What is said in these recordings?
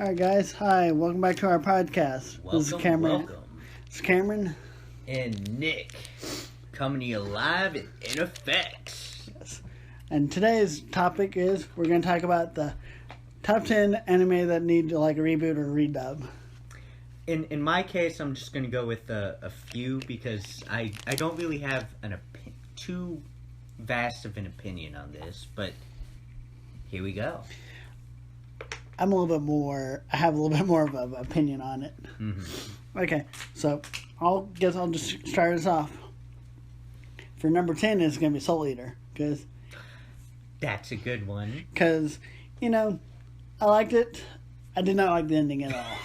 Alright guys, hi, welcome back to our podcast. This is Cameron. Welcome. It's Cameron. And Nick, coming to you live in effects. Yes. And today's topic is, we're going to talk about the top 10 anime that need like a reboot or redub. In my case, I'm just going to go with a few because I don't really have too vast of an opinion on this, but here we go. I have a little bit more of an opinion on it. Mm-hmm. Okay, so I'll just start us off. For number 10 is going to be Soul Eater, because That's a good one. Because, I liked it. I did not like the ending at all.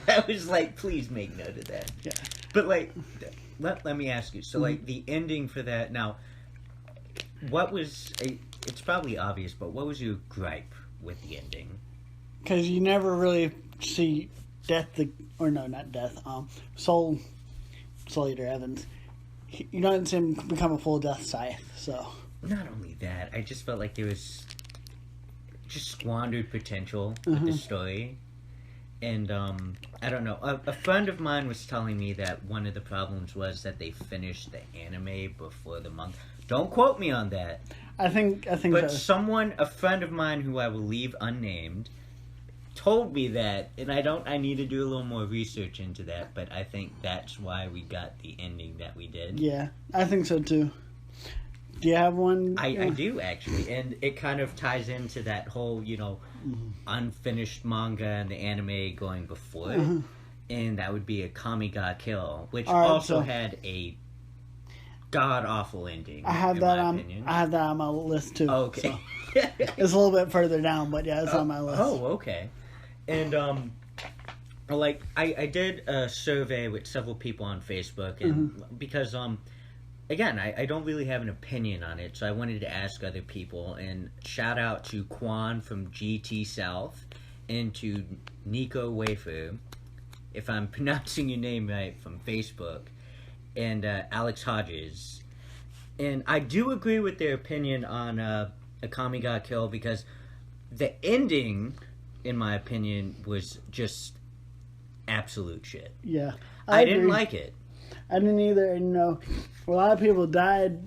I was like, please make note of that. Yeah. But like, let me ask you. So like the ending for that. Now, it's probably obvious, but what was your gripe with the ending? Because you never really see Soul Eater Evans. You don't see him become a full Death Scythe, so. Not only that, I just felt like there was just squandered potential with the story. And, I don't know. A friend of mine was telling me that one of the problems was that they finished the anime before the manga. Don't quote me on that. I think But so. a friend of mine who I will leave unnamed, told me that, and I need to do a little more research into that, but I think that's why we got the ending that we did. Yeah, I think so too. Do you have one? I do, actually, and it kind of ties into that whole, unfinished manga and the anime going before it, and that would be a Kami ga Kill, which also had a god-awful ending, I have that on my list too. Okay. So. It's a little bit further down, but yeah, it's on my list. Oh, okay. And, I did a survey with several people on Facebook, and because, again, I don't really have an opinion on it, so I wanted to ask other people, and shout out to Quan from GT South, and to Nico Wafer, if I'm pronouncing your name right, from Facebook, and Alex Hodges. And I do agree with their opinion on Akami ga Kill, because the ending, in my opinion, was just absolute shit. Yeah. I didn't like it. I didn't either. A lot of people died,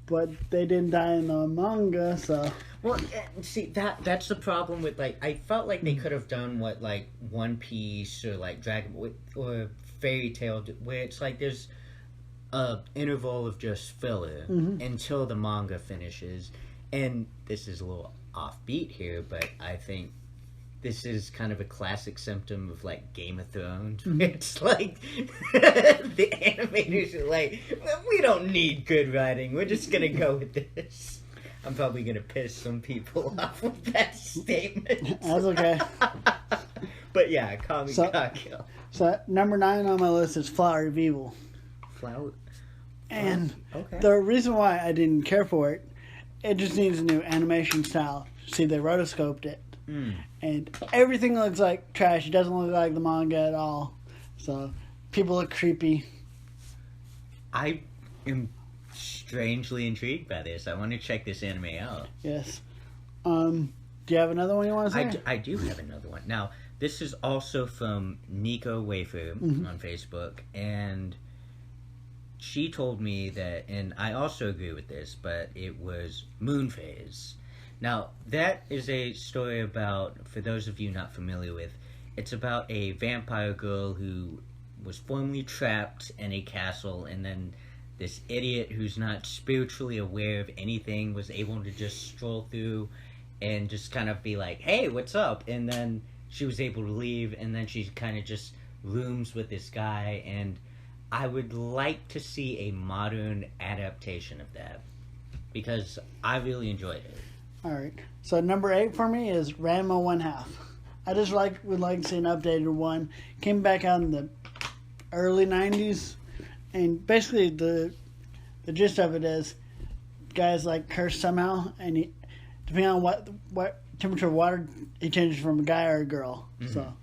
but they didn't die in the manga, so. Well, see, that's the problem with, I felt like they could have done what, One Piece or, Dragon Ball or Fairy Tail, where it's there's a interval of just filler until the manga finishes. And this is a little offbeat here, but I think this is kind of a classic symptom of Game of Thrones. It's the animators are we don't need good writing. We're just gonna go with this. I'm probably gonna piss some people off with that statement. That's okay. But yeah, Kami ga Kill. So number 9 on my list is Flower of Evil. Flower. And okay. The reason why I didn't care for it, it just needs a new animation style. See, they rotoscoped it. And everything looks like trash. It doesn't look like the manga at all. So, people look creepy. I am strangely intrigued by this. I want to check this anime out. Yes. Do you have another one you want to say? I do have another one. Now, this is also from Nico Wafer on Facebook, and she told me that, and I also agree with this, but it was Moon Phase. Now, that is a story about, for those of you not familiar with, it's about a vampire girl who was formerly trapped in a castle, and then this idiot who's not spiritually aware of anything was able to just stroll through and just kind of be like, hey, what's up? And then she was able to leave, and then she kind of just rooms with this guy, and I would like to see a modern adaptation of that, because I really enjoyed it. Alright. So number 8 for me is Ranma 1/2. I just would like to see an updated one. Came back out in the early 90s, and basically the gist of it is guys cursed somehow, and he, depending on what temperature of water, he changes from a guy or a girl. So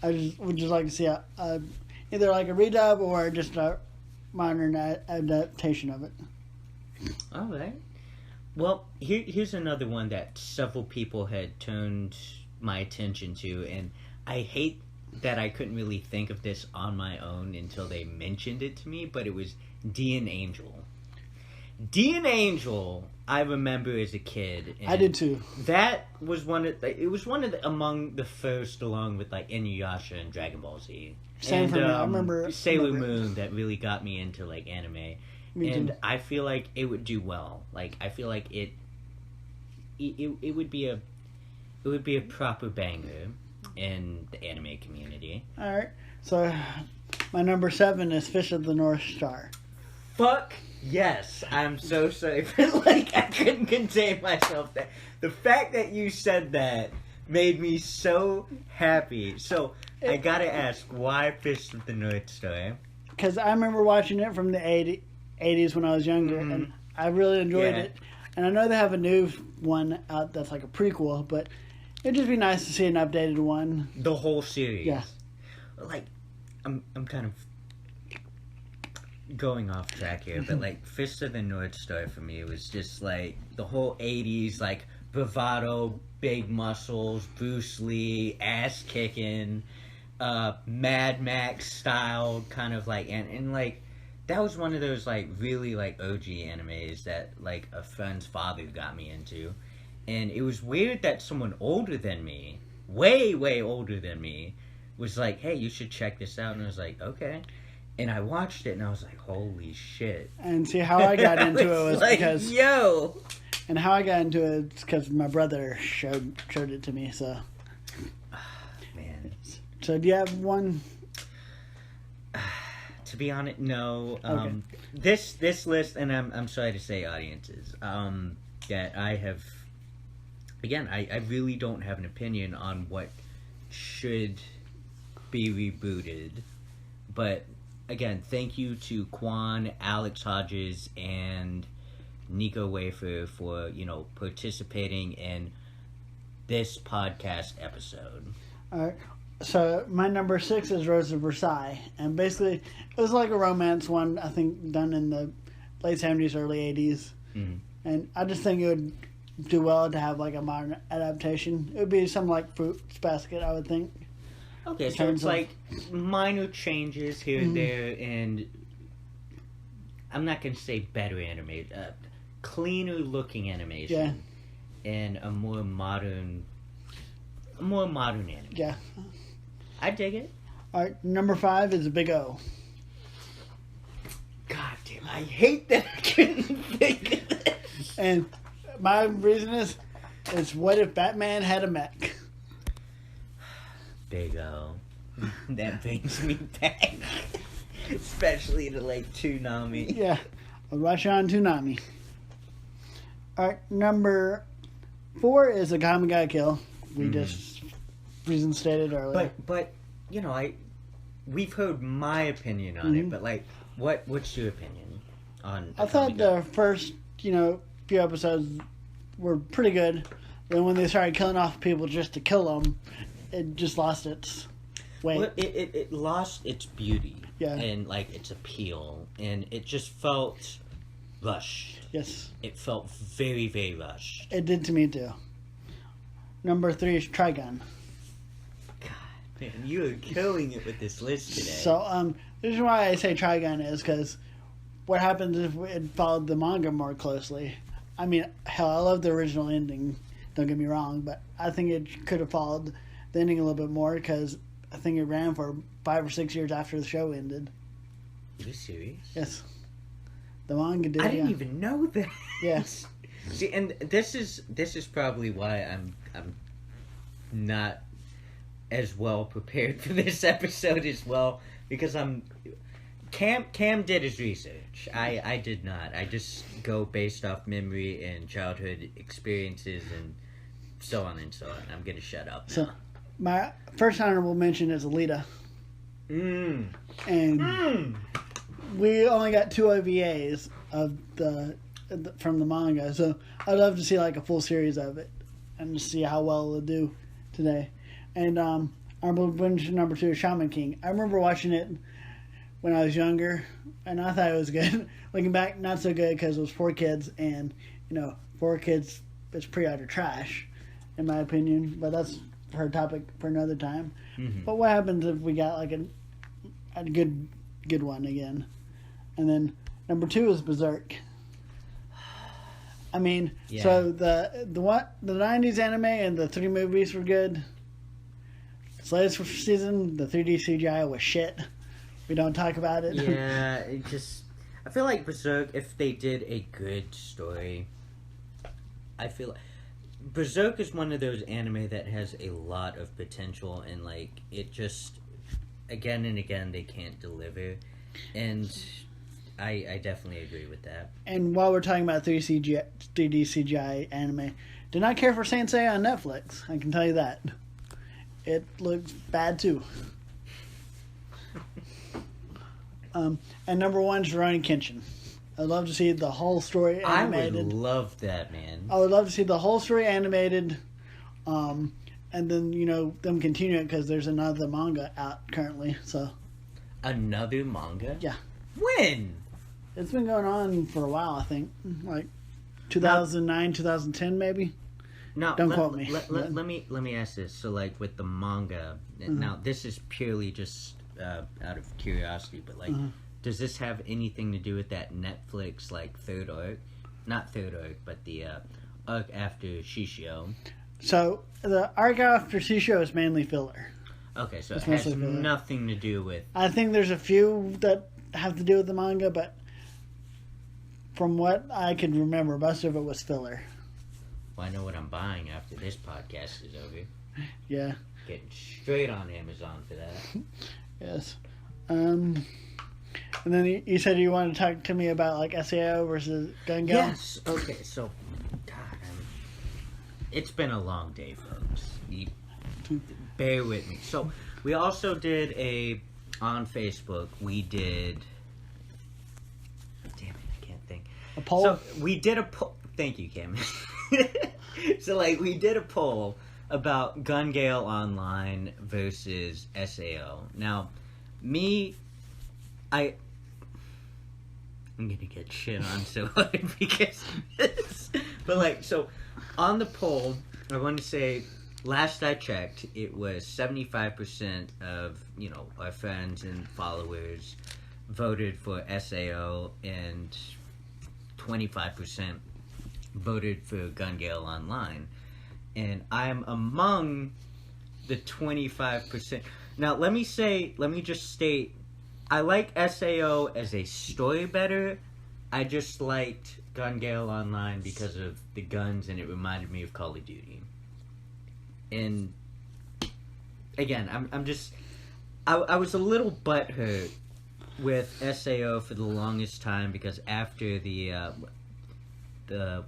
I would just like to see either a redub or just a modern adaptation of it. All right. Well, here's another one that several people had turned my attention to, and I hate that I couldn't really think of this on my own until they mentioned it to me, but it was D and Angel. D and Angel, I remember as a kid. I did too. That was one of among the first, along with like Inuyasha and Dragon Ball Z. Same for me. I remember Sailor Moon that really got me into like anime. Me too. I feel like it would do well. Like I feel like it would be a proper banger in the anime community. All right. So my number 7 is Fish of the North Star. Fuck yes. I'm so sorry, but like I couldn't contain myself. That the fact that you said that made me so happy. So I gotta ask, why Fish of the North Star? Because I remember watching it from the 80s when I was younger, and I really enjoyed it. And I know they have a new one out that's like a prequel, but it'd just be nice to see an updated one. The whole series. Yeah. Like, I'm kind of going off track here, but like Fist of the North Star for me was just like the whole 80s, like bravado, big muscles, Bruce Lee, ass kicking, Mad Max style kind of like, and like that was one of those like really like OG animes that like a friend's father got me into. And it was weird that someone older than me, way older than me, was like, hey, you should check this out. And I was like, okay. And I watched it and I was like, holy shit. And see how I got into it was like, because yo. And how I got into it is because my brother showed it to me. So man. So do you have one? To be honest, no. Okay. This list, and I'm sorry to say, audiences, that I have. Again, I really don't have an opinion on what should be rebooted, but again, thank you to Quan, Alex Hodges, and Nico Wafer for participating in this podcast episode. All right. So my number 6 is Rosa Versailles, and basically it was like a romance one, I think, done in the late 70s, early 80s, and I just think it would do well to have like a modern adaptation. It would be something like Fruits Basket, I would think. Okay, so it's like minor changes here and there, and I'm not going to say better animation, cleaner looking animation, and a more modern animation. Yeah. I dig it. All right, number 5 is Big O. God damn, I hate that I couldn't think of this. And my reason is what if Batman had a mech? Big O. That brings me back. Especially to like Toonami. Yeah. I'll rush on Toonami. Alright, number 4 is A Common Guy Kill. We just reason stated earlier. But we've heard my opinion on it, but like what's your opinion on I thought the first, few episodes were pretty good. Then when they started killing off people just to kill them, it just lost its weight. Well, it lost its beauty. Yeah. And like its appeal, and it just felt rushed. Yes. It felt very, very rushed. It did to me too. Number 3 is Trigun. God, man, you are killing it with this list today. So, the reason why I say Trigun is because what happens if it followed the manga more closely? I mean, hell, I love the original ending, don't get me wrong, but I think it could have followed the ending a little bit more because I think it ran for 5 or 6 years after the show ended. Are you serious? Yes. The manga did. I didn't even know that. Yes. See, and this is probably why I'm not as well prepared for this episode as well, because Cam did his research. I did not. I just go based off memory and childhood experiences and so on and so on. I'm gonna shut up now. So my first honorable mention is Alita. And we only got 2 OVAs of from the manga, so I'd love to see like a full series of it and see how well it'll do today. And honorable mention number 2 is Shaman King. I remember watching it when I was younger, and I thought it was good. Looking back, not so good because it was 4 kids, and 4 kids is pretty utter trash, in my opinion. But that's for a topic for another time. Mm-hmm. But what happens if we got like a good one again? And then number 2 is Berserk. I mean, so the 90s anime and the 3 movies were good. This latest season, the 3D CGI was shit. We don't talk about it. Yeah, I feel like Berserk, if they did a good story, I feel like Berserk is one of those anime that has a lot of potential, and like it just again and again they can't deliver, and I definitely agree with that. And while we're talking about 3D CGI anime, did not care for Saint Seiya on Netflix. I can tell you that. It looks bad too. And number 1 is Rurouni Kenshin. I'd love to see the whole story animated. I would love that, man. I would love to see the whole story animated, and then them continue it because there's another manga out currently. So another manga? Yeah. When? It's been going on for a while. I think like 2009, 2010, maybe. No, don't quote me. Let me ask this. So, like with the manga, now this is purely just out of curiosity, but like. Does this have anything to do with that Netflix, like, third arc? Not third arc, but the arc after Shishio. So, the arc after Shishio is mainly filler. Okay, so it has nothing to do with... I think there's a few that have to do with the manga, but from what I can remember, most of it was filler. Well, I know what I'm buying after this podcast is over. Yeah. Getting straight on Amazon for that. Yes. And then you said you wanted to talk to me about like SAO versus Gun Gale? Yes. Okay, so, God, it's been a long day, folks. Bear with me. So, we also did on Facebook, we did... Damn it, I can't think. A poll? So, we did a poll... Thank you, Cam. So, like, we did a poll about Gun Gale Online versus SAO. Now, I'm gonna get shit on so hard because of this. But like, so on the poll, I want to say, last I checked, it was 75% of our friends and followers voted for SAO, and 25% voted for Gun Gale Online, and I am among the 25%. Now, let me just state. I like SAO as a story better. I just liked Gun Gale Online because of the guns, and it reminded me of Call of Duty. And again, I was a little butthurt with SAO for the longest time because after the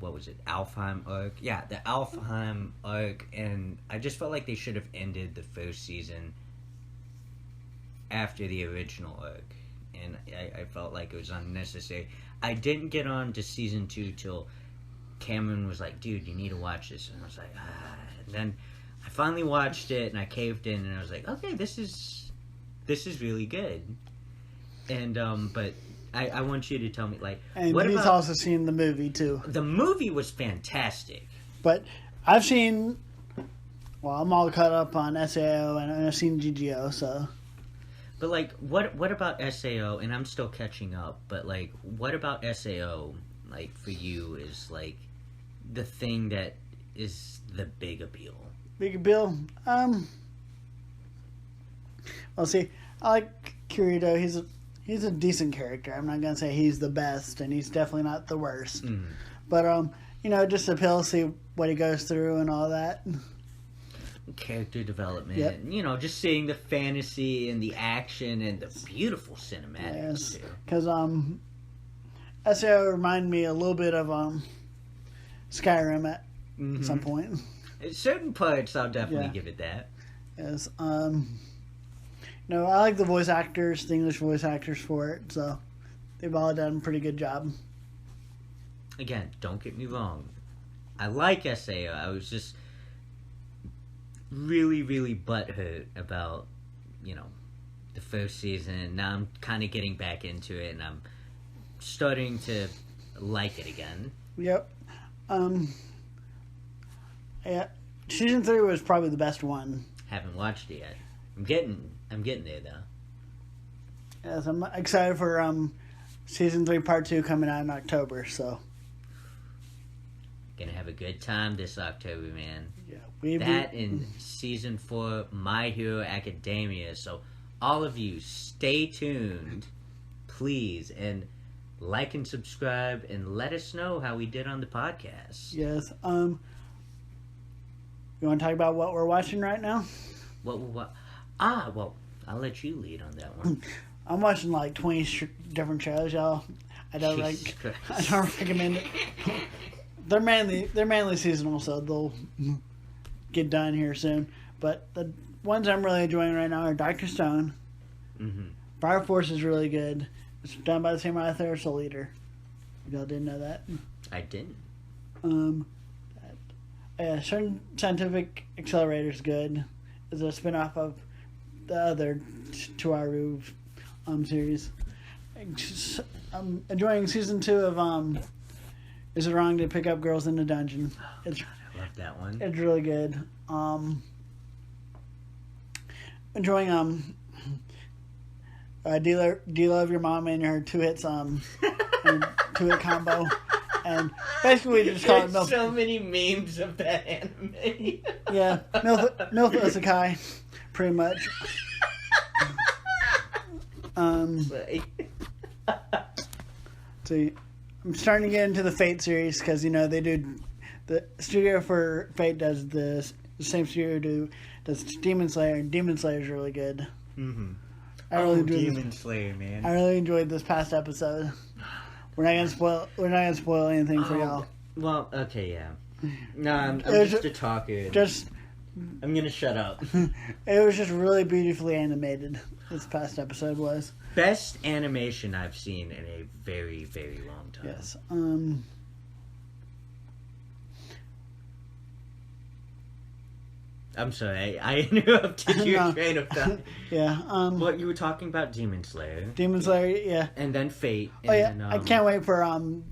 what was it, Alfheim arc? Yeah, the Alfheim arc, and I just felt like they should have ended the first season after the original arc, and I felt like it was unnecessary. I didn't get on to season 2 till Cameron was like, dude, you need to watch this, and I was like, and then I finally watched it, and I caved in, and I was like, okay, this is really good. And but I want you to tell me, like, and what he's about, also seen the movie too. The movie was fantastic, but I've seen, well, I'm all caught up on SAO, and I've seen GGO, so. But, like, what about SAO? And I'm still catching up, but, like, what about SAO, like, for you is, like, the thing that is the big appeal? Big appeal? Well, see, I like Kirito. He's a decent character. I'm not going to say he's the best, and he's definitely not the worst. Mm. But, just appeal, see what he goes through and all that. Character development, yep. Just seeing the fantasy and the action and the beautiful cinematics. Yes, because SAO reminded me a little bit of Skyrim at some point. At certain parts, I'll definitely give it that. Yes, I like the voice actors, the English voice actors for it, so they've all done a pretty good job. Again, don't get me wrong, I like SAO. I was just really, really butthurt about, the first season. Now I'm kind of getting back into it, and I'm starting to like it again. Yep. Yeah. Season 3 was probably the best one. Haven't watched it yet. I'm getting there though. Yes, I'm excited for Season 3 Part 2 coming out in October, so. Gonna have a good time this October, man. Yeah, that in Season 4 My Hero Academia. So all of you, stay tuned, please, and like and subscribe, and let us know how we did on the podcast. Yes. You want to talk about what we're watching right now? Well, I'll let you lead on that one. I'm watching like 20 different shows, y'all. I don't recommend it. They're mainly seasonal, so they'll get done here soon. But the ones I'm really enjoying right now are Dr. Stone. Mm-hmm. Fire Force is really good. It's done by the same author as Soul Eater. Y'all didn't know that? I didn't. Certain Scientific Accelerator is good. It's a spin-off of the other Tuaru series. I'm enjoying season 2 of Is It Wrong to Pick Up Girls in the Dungeon? God, I love that one. It's really good. Enjoying Do You Love Your Mom and her 2-hit 2-hit combo, and basically we just call it There's so many memes of that anime. Yeah, Milf Isekai, pretty much. See, I'm starting to get into the Fate series because they do the studio for Fate does the same studio does Demon Slayer, and Demon Slayer is really good. Mm-hmm. Demon Slayer, man. I really enjoyed this past episode. We're not gonna spoil anything for y'all. Well, okay, yeah. No, I'm just a talker. I'm gonna shut up. It was just really beautifully animated. This past episode was best animation I've seen in a very, very long time. Yes. I'm sorry, I interrupted your train of thought. Yeah. What you were talking about, Demon Slayer. Demon Slayer, yeah. And then Fate. And then, I can't wait for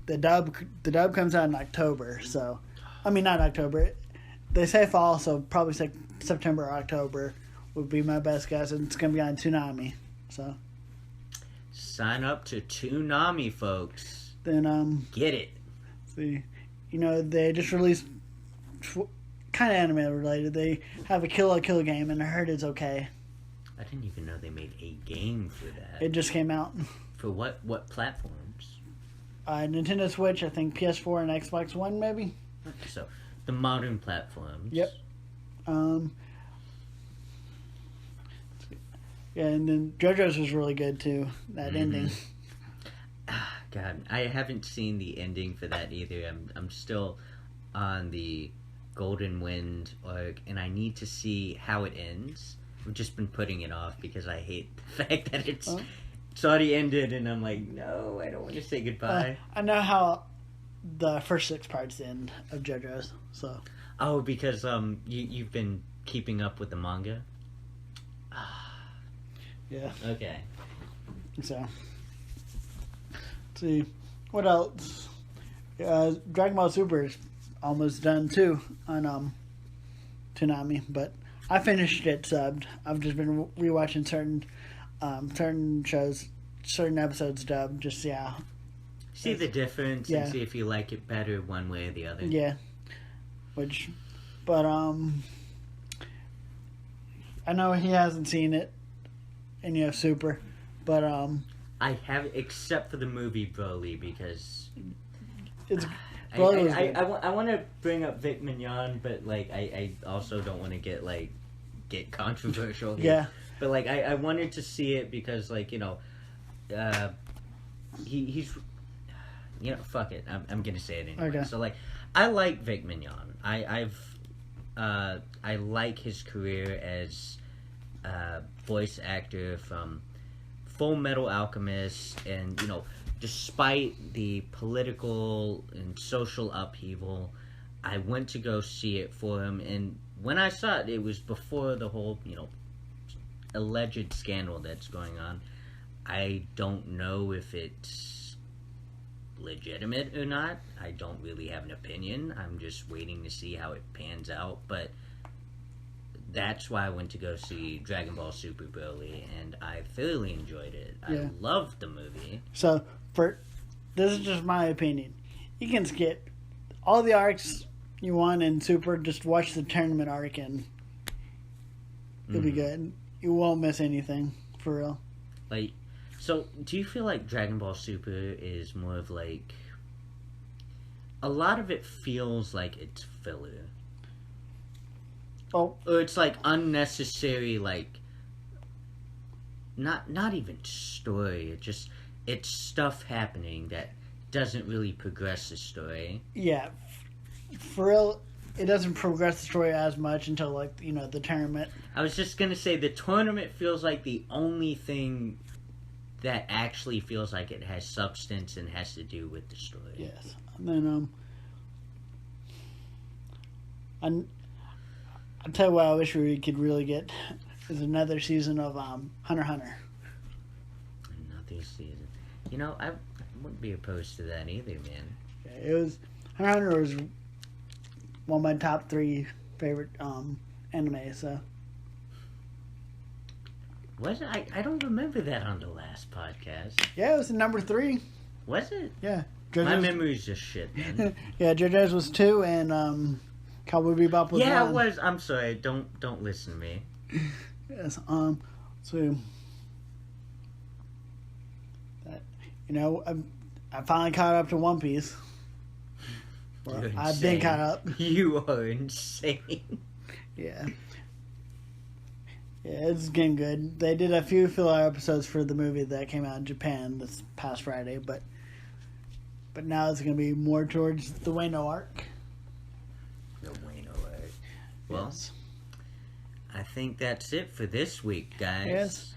the dub. The dub comes out in October, so not October. They say fall, so probably September or October would be my best guess, and it's gonna be on Toonami. So sign up to Toonami, folks. Then get it. See, they just released. Kind of anime related. They have a Kill la Kill game, and I heard it's okay. I didn't even know they made a game for that. It just came out. For what platforms? Nintendo Switch, I think PS4 and Xbox One, maybe. So, the modern platforms. Yep. Yeah, and then JoJo's was really good too. That ending. God, I haven't seen the ending for that either. I'm still on the Golden Wind arc, and I need to see how it ends. I've just been putting it off because I hate the fact that it's already ended, and I'm like, no, I don't want to say goodbye. I know how the first 6 parts end of JoJo's, so. Oh, because you've been keeping up with the manga? Yeah. Okay. So. Let's see. What else? Dragon Ball Super is almost done too on Toonami, but I finished it subbed. I've just been rewatching certain shows, certain episodes dubbed, just see the difference and see if you like it better one way or the other. Yeah, but I know he hasn't seen it, and Super, but I have, except for the movie Broly, because it's. I want to bring up Vic Mignon, but I also don't want to get controversial here. Yeah. But I wanted to see it because he's fuck it. I'm gonna say it anyway. Okay. So I like Vic Mignon. I like his career as a voice actor from Full Metal Alchemist, and despite the political and social upheaval, I went to go see it for him, and when I saw it, it was before the whole, alleged scandal that's going on. I don't know if it's legitimate or not. I don't really have an opinion. I'm just waiting to see how it pans out, but that's why I went to go see Dragon Ball Super Broly, and I thoroughly enjoyed it. Yeah. I loved the movie. So, this is just my opinion. You can skip all the arcs you want in Super. Just watch the tournament arc, and it'll be good. You won't miss anything, for real. Like, so do you feel like Dragon Ball Super is more of like... A lot of it feels like it's filler. Oh. Or it's like unnecessary, like... Not even story. It's stuff happening that doesn't really progress the story. Yeah. For real, it doesn't progress the story as much until, like, the tournament. I was just gonna say, the tournament feels like the only thing that actually feels like it has substance and has to do with the story. Yes. And then, I'll tell you what I wish we could really get is another season of Hunter x Hunter. Another season. I wouldn't be opposed to that either, man. It was... Hunter x Hunter was one of my top 3 favorite anime, so... Was it? I don't remember that on the last podcast. Yeah, it was number 3. Was it? Yeah. My memory's just shit, man. Yeah, JoJo's was 2, and Cowboy Bebop was 1. Yeah, it was. I'm sorry. Don't listen to me. Yes. So... I finally caught up to One Piece. Well, I've been caught up. You are insane. Yeah. Yeah, it's getting good. They did a few filler episodes for the movie that came out in Japan this past Friday, but now it's going to be more towards the Wano arc. The Wano arc. Well, yes. I think that's it for this week, guys. Yes.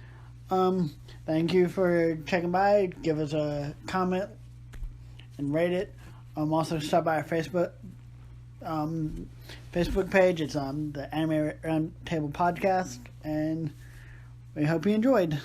Thank you for checking by. Give us a comment and rate it. Also stop by our Facebook page. It's the Anime Roundtable Podcast, and we hope you enjoyed.